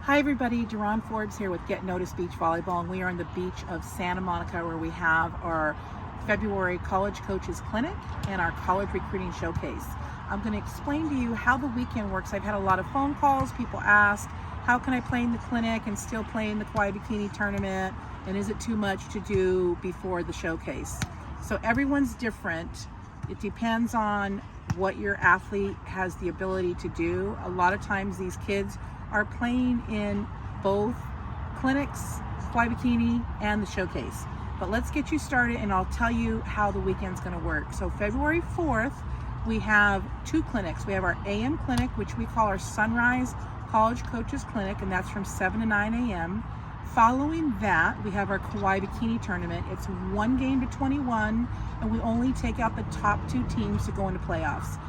Hi everybody, Duran Forbes here with Get Noticed Beach Volleyball, and we are on the beach of Santa Monica where we have our February College Coaches Clinic and our College Recruiting Showcase. I'm going to explain to you how the weekend works. I've had a lot of phone calls. People ask, how can I play in the clinic and still play in the Kauai Bikini tournament? And is it too much to do before the showcase? So everyone's different. It depends on what your athlete has the ability to do. A lot of times these kids are playing in both clinics, Kauai Bikini, and the showcase. But let's get you started and I'll tell you how the weekend's gonna work. So February 4th, we have two clinics. We have our AM clinic, which we call our Sunrise College Coaches Clinic, and that's from 7 to 9 a.m. Following that, we have our Kauai Bikini tournament. It's 1 game to 21, and we only take out the top 2 teams to go into playoffs.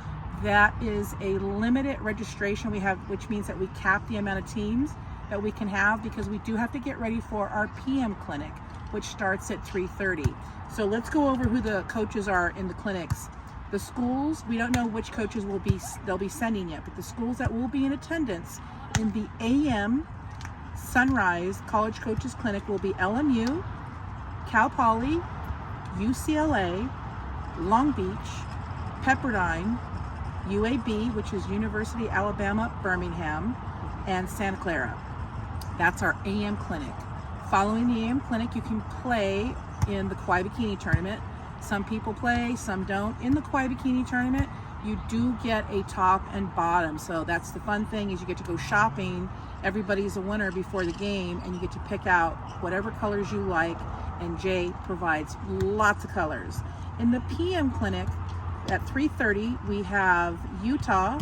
That is a limited registration we have, which means that we cap the amount of teams that we can have because we do have to get ready for our PM clinic, which starts at 3:30. So let's go over who the coaches are in the clinics. The schools, we don't know which coaches they'll be sending yet, but the schools that will be in attendance in the AM Sunrise College Coaches Clinic will be LMU, Cal Poly, UCLA, Long Beach, Pepperdine, UAB, which is University Alabama Birmingham, and Santa Clara. That's our AM clinic. Following the AM clinic, you can play in the Kauai Bikini tournament. Some people play, some don't. In the Kauai Bikini tournament, you do get a top and bottom. So that's the fun thing, is you get to go shopping. Everybody's a winner before the game, and you get to pick out whatever colors you like, and Jay provides lots of colors. In the PM clinic, at 3:30, we have Utah,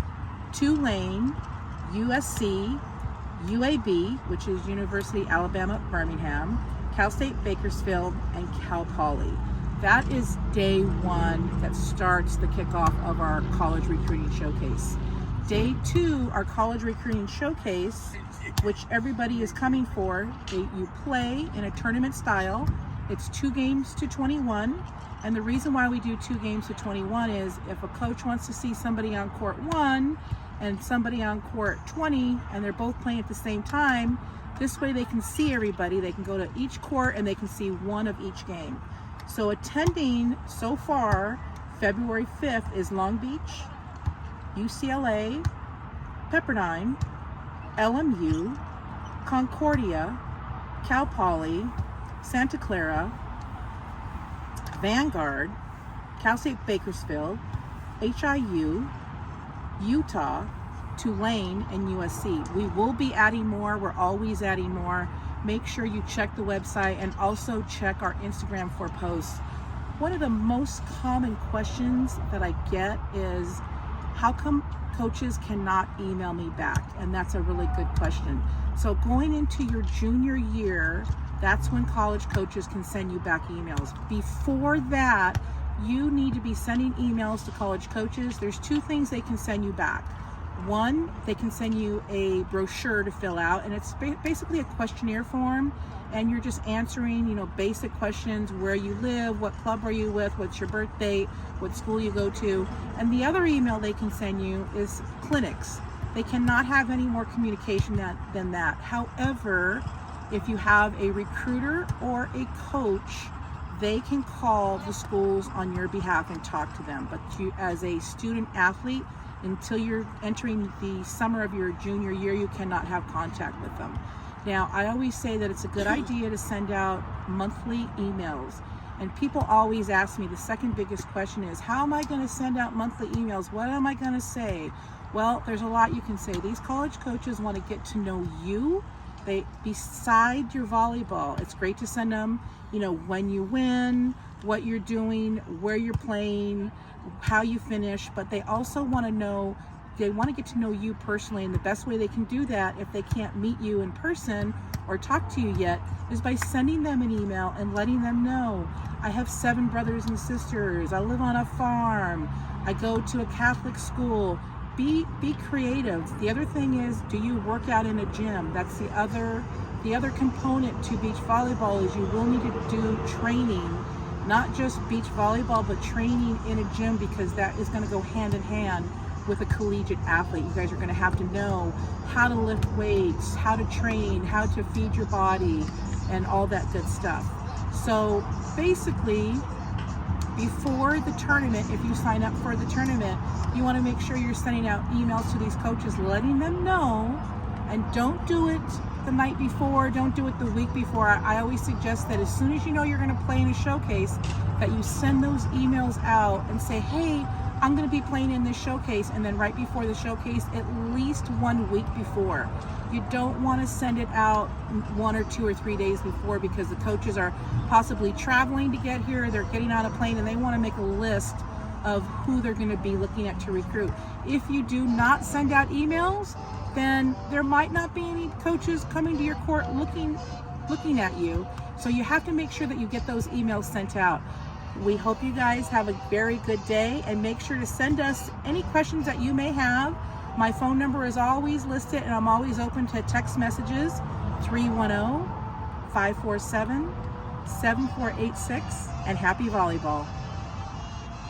Tulane, USC, UAB, which is University Alabama Birmingham, Cal State Bakersfield, and Cal Poly. That is day 1 that starts the kickoff of our College Recruiting Showcase. Day 2, our College Recruiting Showcase, which everybody is coming for, you play in a tournament style. It's 2 games to 21. And the reason why we do 2 games to 21 is if a coach wants to see somebody on court 1 and somebody on court 20 and they're both playing at the same time, this way they can see everybody. They can go to each court and they can see one of each game. So attending so far, February 5th, is Long Beach, UCLA, Pepperdine, LMU, Concordia, Cal Poly, Santa Clara, Vanguard, Cal State Bakersfield, HIU, Utah, Tulane, and USC. We will be adding more. We're always adding more. Make sure you check the website and also check our Instagram for posts. One of the most common questions that I get is, how come coaches cannot email me back? And that's a really good question. So going into your junior year, that's when college coaches can send you back emails. Before that, you need to be sending emails to college coaches. There's 2 things they can send you back. 1, they can send you a brochure to fill out, and it's basically a questionnaire form, and you're just answering, basic questions: where you live, what club are you with, what's your birth date, what school you go to. And the other email they can send you is clinics. They cannot have any more communication than that. However, if you have a recruiter or a coach, they can call the schools on your behalf and talk to them. But you, as a student athlete, until you're entering the summer of your junior year, you cannot have contact with them. Now, I always say that it's a good idea to send out monthly emails. And people always ask me, the second biggest question is, how am I going to send out monthly emails? What am I going to say? Well, there's a lot you can say. These college coaches want to get to know you. Beside your volleyball, it's great to send them, when you win, what you're doing, where you're playing, how you finish, but they also want to get to know you personally, and the best way they can do that, if they can't meet you in person or talk to you yet, is by sending them an email and letting them know, I have 7 brothers and sisters, I live on a farm, I go to a Catholic school. Be creative. The other thing is, do you work out in a gym? That's the other component to beach volleyball, is you will need to do training, not just beach volleyball, but training in a gym, because that is going to go hand in hand with a collegiate athlete. You guys are going to have to know how to lift weights, how to train, how to feed your body, and all that good stuff. So basically, before the tournament, if you sign up for the tournament, you want to make sure you're sending out emails to these coaches letting them know, and don't do it the night before, don't do it the week before. I always suggest that as soon as you know you're going to play in a showcase, that you send those emails out and say, hey, I'm going to be playing in this showcase, and then right before the showcase, at least 1 week before. You don't want to send it out 1 or 2 or 3 days before, because the coaches are possibly traveling to get here, they're getting on a plane, and they want to make a list of who they're going to be looking at to recruit. If you do not send out emails, then there might not be any coaches coming to your court looking at you. So you have to make sure that you get those emails sent out. We hope you guys have a very good day, and make sure to send us any questions that you may have. My phone number is always listed, and I'm always open to text messages, 310-547-7486, and happy volleyball.